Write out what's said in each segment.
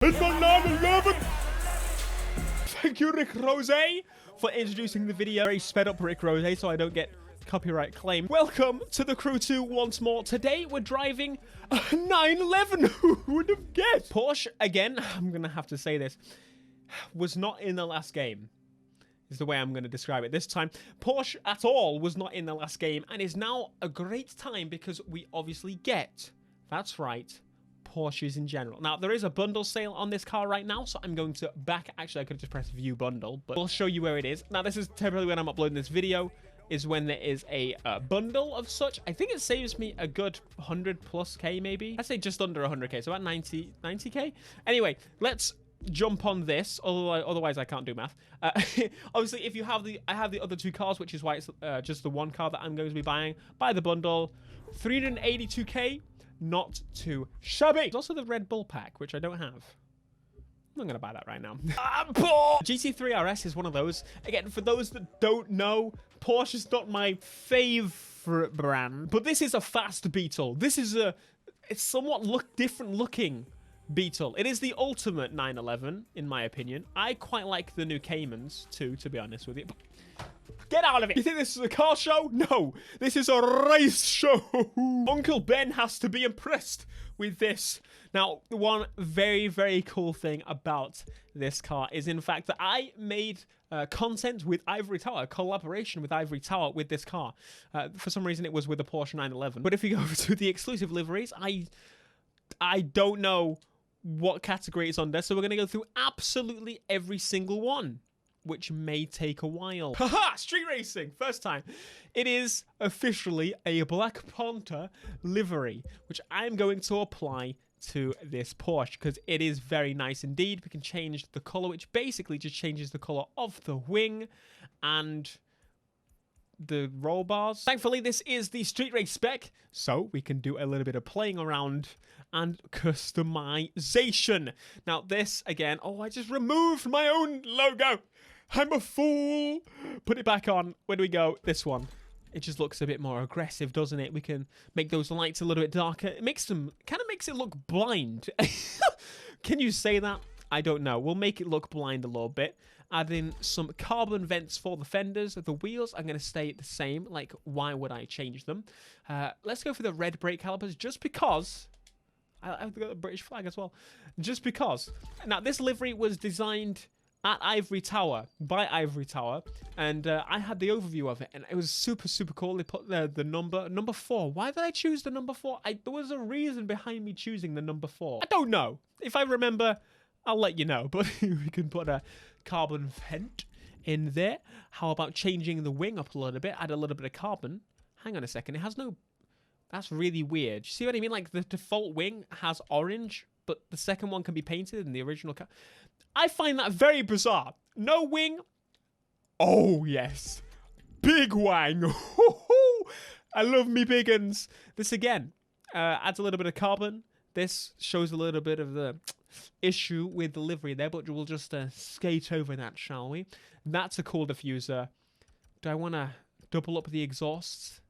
It's my 911! Thank you, Rick Rose, for introducing the video. Very sped up Rick Rose, so I don't get copyright claim. Welcome to the Crew 2 once more. Today, we're driving a 911. Who would have guessed? Porsche, again, I'm going to have to say this, was not in the last game. Is the way I'm going to describe it this time. Porsche at all was not in the last game and is now a great time because we obviously get, that's right, Porsches in general. Now, there is a bundle sale on this car right now, so I'm going to actually, I could have just pressed view bundle, but I'll show you where it is. Now, this is typically when I'm uploading this video, is when there is a bundle of such. I think it saves me a good 100+ K maybe. I'd say just under 100K, so about 90K. Anyway, let's jump on this, otherwise I can't do math. Obviously, if you have I have the other two cars, which is why it's just the one car that I'm going to be buying. Buy the bundle, 382K. Not too shabby. There's also the Red Bull pack, which I don't have. I'm going to buy that right now. GT3 RS is one of those. Again, for those that don't know, Porsche is not my favorite brand, but this is a fast Beetle. This is it's somewhat different looking Beetle. It is the ultimate 911, in my opinion. I quite like the new Caymans too, to be honest with you. Get out of it! You think this is a car show? No, this is a race show. Uncle Ben has to be impressed with this. Now, one very, very cool thing about this car is, in fact, that I made content with Ivory Tower, a collaboration with Ivory Tower with this car. For some reason, it was with the Porsche 911. But if you go over to the exclusive liveries, I don't know what category it's under, so we're going to go through absolutely every single one, which may take a while. Haha! Street racing! First time. It is officially a BlackPanthaa livery, which I'm going to apply to this Porsche because it is very nice indeed. We can change the color, which basically just changes the color of the wing and the roll bars. Thankfully, this is the street race spec, so we can do a little bit of playing around and customization. Now, this, again, oh, I just removed my own logo. I'm a fool. Put it back on. Where do we go? This one. It just looks a bit more aggressive, doesn't it? We can make those lights a little bit darker. It makes them, kind of makes it look blind. Can you say that? I don't know. We'll make it look blind a little bit. Add in some carbon vents for the fenders. The wheels are going to stay the same. Like, why would I change them? Let's go for the red brake calipers just because. I've got the British flag as well. Just because. Now, this livery was designed at Ivory Tower, by Ivory Tower, and I had the overview of it, and it was super, super cool. They put the number 4. Why did I choose the number 4? There was a reason behind me choosing the number 4. I don't know. If I remember, I'll let you know, but we can put a carbon vent in there. How about changing the wing up a little bit, add a little bit of carbon? Hang on a second, it has no... That's really weird. You see what I mean? Like, the default wing has orange, but the second one can be painted in the original car. I find that very bizarre. No wing. Oh, yes. Big wang. I love me big uns. This, again, adds a little bit of carbon. This shows a little bit of the issue with the livery there, but we'll just skate over that, shall we? That's a cool diffuser. Do I want to double up the exhausts?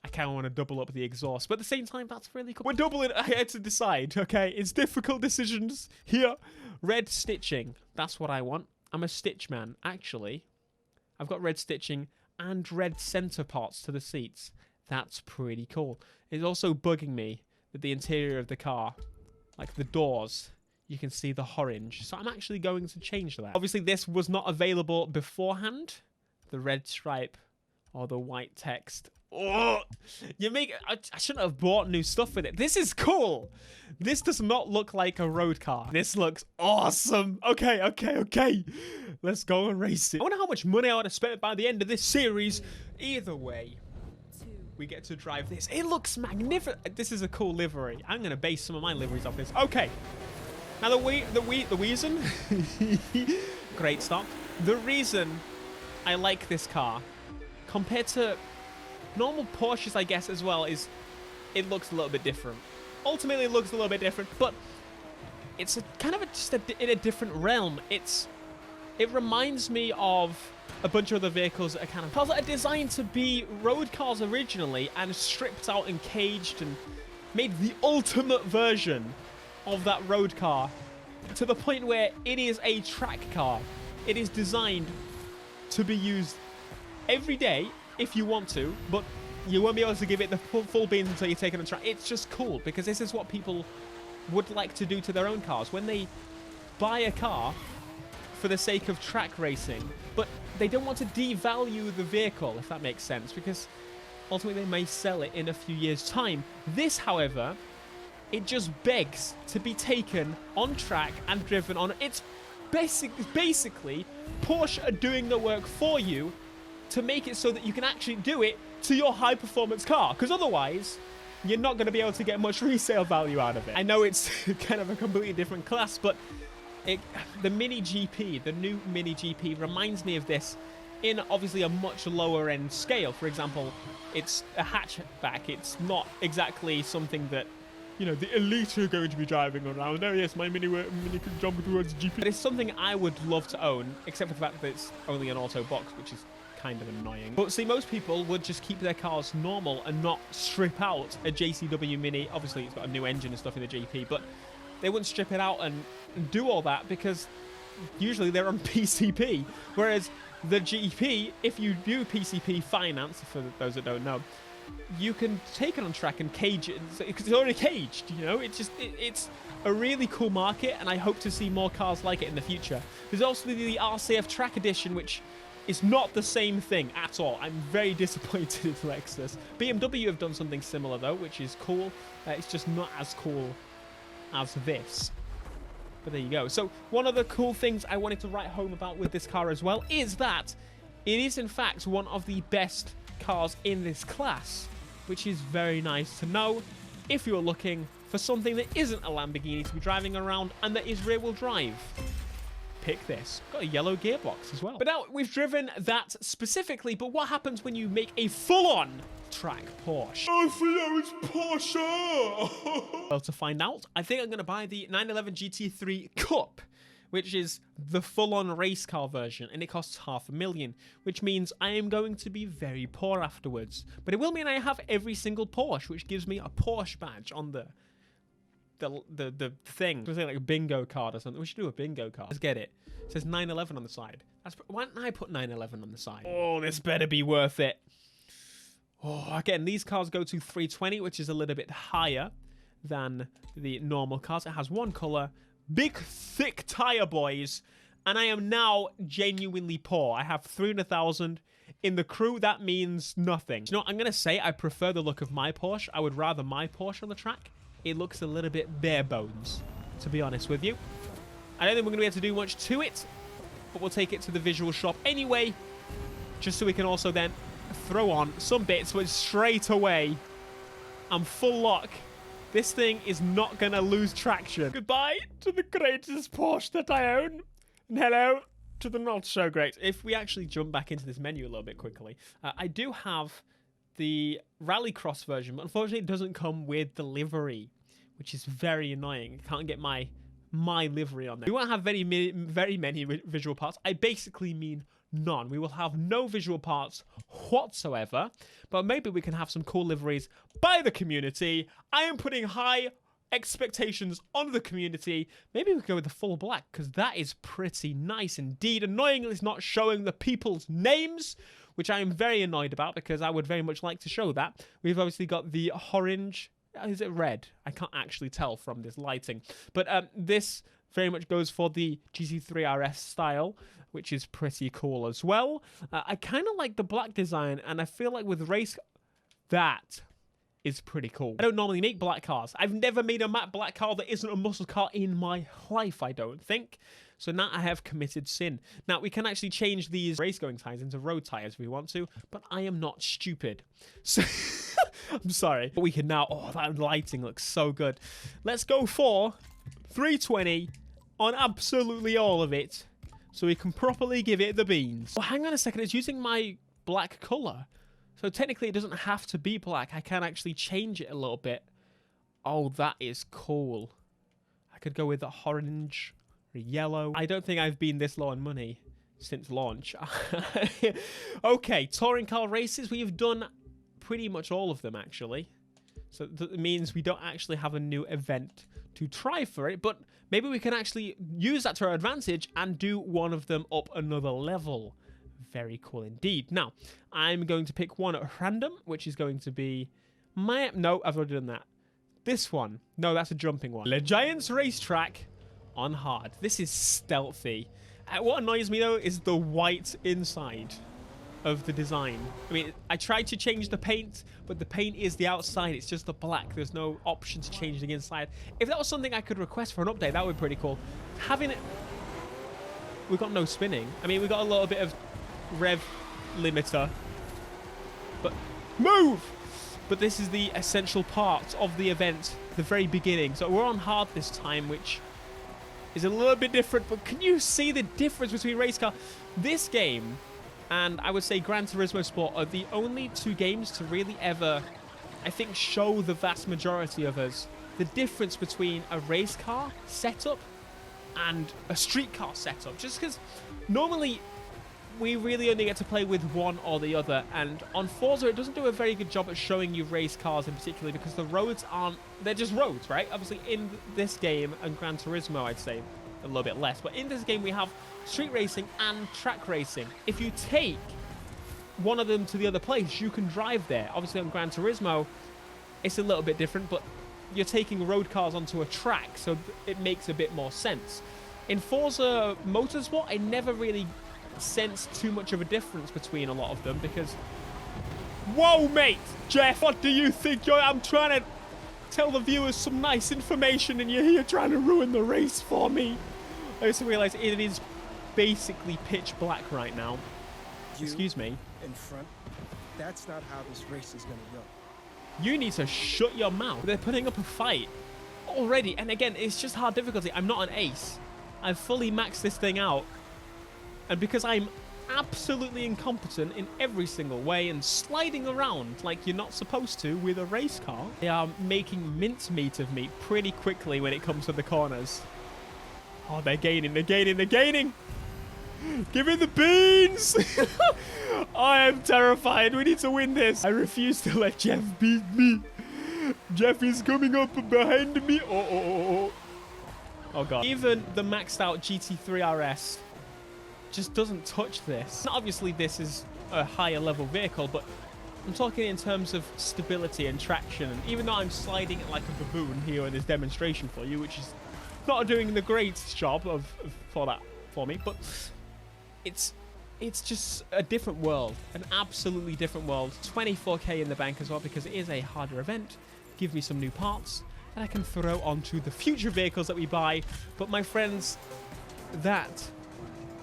I kind of want to double up the exhaust, but at the same time, that's really cool. We're doubling. I had to decide, okay? It's difficult decisions here. Red stitching. That's what I want. I'm a stitch man, actually. I've got red stitching and red center parts to the seats. That's pretty cool. It's also bugging me that the interior of the car, like the doors, you can see the orange. So I'm actually going to change that. Obviously, this was not available beforehand. The red stripe or the white text. Oh, I shouldn't have bought new stuff with it. This is cool. This does not look like a road car. This looks awesome. Okay. Let's go and race it. I wonder how much money I would have spent by the end of this series. Either way, we get to drive this. It looks magnificent. This is a cool livery. I'm going to base some of my liveries off this. Okay. Now the reason, great start. The reason I like this car compared to normal Porsches, I guess, as well, is it looks a little bit different. Ultimately, it looks a little bit different, but it's just in a different realm. It reminds me of a bunch of other vehicles that are cars that are designed to be road cars originally and stripped out and caged and made the ultimate version of that road car to the point where it is a track car. It is designed to be used every day if you want to, but you won't be able to give it the full beans until you take it on track. It's just cool because this is what people would like to do to their own cars when they buy a car for the sake of track racing, but they don't want to devalue the vehicle, if that makes sense, because ultimately they may sell it in a few years' time. This, however, it just begs to be taken on track and driven on. It's basically Porsche are doing the work for you to make it so that you can actually do it to your high-performance car, because otherwise you're not going to be able to get much resale value out of it. I know it's kind of a completely different class, but the Mini GP, the new Mini GP, reminds me of this in obviously a much lower end scale. For example, it's a hatchback. It's not exactly something that, you know, the elite are going to be driving around. Oh yes, my Mini can jump towards GP. But it's something I would love to own, except for the fact that it's only an auto box, which is kind of annoying. But see, most people would just keep their cars normal and not strip out a JCW Mini. Obviously, it's got a new engine and stuff in the GP, but they wouldn't strip it out and do all that because usually they're on PCP. Whereas the GP, if you do PCP finance, for those that don't know, you can take it on track and cage it because it's already caged, you know. It's a really cool market, and I hope to see more cars like it in the future. There's also the RCF Track Edition, which is not the same thing at all. I'm very disappointed in Lexus. BMW have done something similar though, which is cool. It's just not as cool as this. But there you go. So one of the cool things I wanted to write home about with this car as well is that it is in fact one of the best cars in this class, which is very nice to know if you're looking for something that isn't a Lamborghini to be driving around and that is rear-wheel drive. Pick this. Got a yellow gearbox as well. But now we've driven that specifically, but what happens when you make a full-on track Porsche? Oh, it's Porsche! Well, to find out, I think I'm going to buy the 911 GT3 Cup, which is the full-on race car version, and it costs $500,000, which means I am going to be very poor afterwards. But it will mean I have every single Porsche, which gives me a Porsche badge on the thing. It's like a bingo card or something. We should do a bingo card. Let's get it. It says 911 on the side. Why didn't I put 911 on the side? Oh, this better be worth it. Oh, again, these cars go to 320, which is a little bit higher than the normal cars. It has one color, big, thick tire, boys, and I am now genuinely poor. I have 300,000 in the crew. That means nothing. You know what I'm going to say? I prefer the look of my Porsche. I would rather my Porsche on the track. It looks a little bit bare bones, to be honest with you. I don't think we're going to be able to do much to it, but we'll take it to the visual shop anyway, just so we can also then throw on some bits, but straight away, I'm full lock. This thing is not going to lose traction. Goodbye to the greatest Porsche that I own, and hello to the not so great. If we actually jump back into this menu a little bit quickly, I do have the Rallycross version, but unfortunately it doesn't come with the livery, which is very annoying. I can't get my livery on there. We won't have very many visual parts. I basically mean none. We will have no visual parts whatsoever, but maybe we can have some cool liveries by the community. I am putting high expectations on the community. Maybe we go with the full black, because that is pretty nice indeed. Annoyingly, it's not showing the people's names, which I am very annoyed about, because I would very much like to show that. We've obviously got the orange. Is it red? I can't actually tell from this lighting. But this very much goes for the GT3 RS style, which is pretty cool as well. I kind of like the black design, and I feel like with race, that is pretty cool. I don't normally make black cars. I've never made a matte black car that isn't a muscle car in my life, I don't think. So now I have committed sin. Now, we can actually change these race-going tires into road tires if we want to, but I am not stupid. So, I'm sorry. But we can now... Oh, that lighting looks so good. Let's go for 320 on absolutely all of it, so we can properly give it the beans. Oh, hang on a second. It's using my black color. So technically, it doesn't have to be black. I can actually change it a little bit. Oh, that is cool. I could go with the orange... yellow. I don't think I've been this low on money since launch. Okay, touring car races. We have done pretty much all of them, actually. So that means we don't actually have a new event to try for it, but maybe we can actually use that to our advantage and do one of them up another level. Very cool indeed. Now, I'm going to pick one at random, which is going to be no, I've already done that. This one. No, that's a jumping one. Le Giants Racetrack on hard. This is stealthy. What annoys me, though, is the white inside of the design. I mean, I tried to change the paint, but the paint is the outside. It's just the black. There's no option to change the inside. If that was something I could request for an update, that would be pretty cool. Having it... We've got no spinning. I mean, we got a little bit of rev limiter. But... Move! But this is the essential part of the event, the very beginning. So we're on hard this time, which is a little bit different. But can you see the difference between race car? This game and I would say Gran Turismo Sport are the only two games to really ever, I think, show the vast majority of us the difference between a race car setup and a street car setup. Just because normally we really only get to play with one or the other, and on Forza it doesn't do a very good job at showing you race cars in particular because the roads aren't, they're just roads, right? Obviously in this game and Gran Turismo I'd say a little bit less, but in this game we have street racing and track racing. If you take one of them to the other place, you can drive there. Obviously on Gran Turismo it's a little bit different, but you're taking road cars onto a track, so it makes a bit more sense. In Forza Motorsport I never really sense too much of a difference between a lot of them because... Whoa, mate! Jeff, what do you think? I'm trying to tell the viewers some nice information and you're here trying to ruin the race for me. I just realized it is basically pitch black right now. Excuse me. In front. That's not how this race is going to go. You need to shut your mouth. They're putting up a fight already. And again, it's just hard difficulty. I'm not an ace. I've fully maxed this thing out. And because I'm absolutely incompetent in every single way and sliding around like you're not supposed to with a race car, they are making mincemeat of me pretty quickly when it comes to the corners. Oh, they're gaining, they're gaining, they're gaining! Give me the beans! I am terrified. We need to win this. I refuse to let Jeff beat me. Jeff is coming up behind me. Oh, God. Even the maxed out GT3 RS just doesn't touch this. Obviously, this is a higher level vehicle, but I'm talking in terms of stability and traction. And even though I'm sliding it like a baboon here in this demonstration for you, which is not doing the greatest job for me, but it's just a different world, an absolutely different world. 24k in the bank as well because it is a harder event. Give me some new parts that I can throw onto the future vehicles that we buy. But my friends, that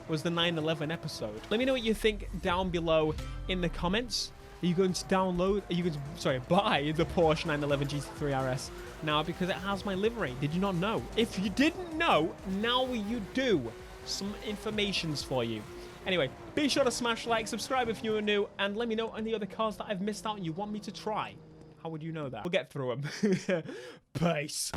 was the 9/11 episode. Let me know what you think down below in the comments. Are you going to download, buy the Porsche 911 GT3 RS now because it has my livery? Did you not know? If you didn't know, now you do. Some information's for you. Anyway, be sure to smash like, subscribe if you are new, and let me know any other cars that I've missed out and you want me to try. How would you know that? We'll get through them. Peace.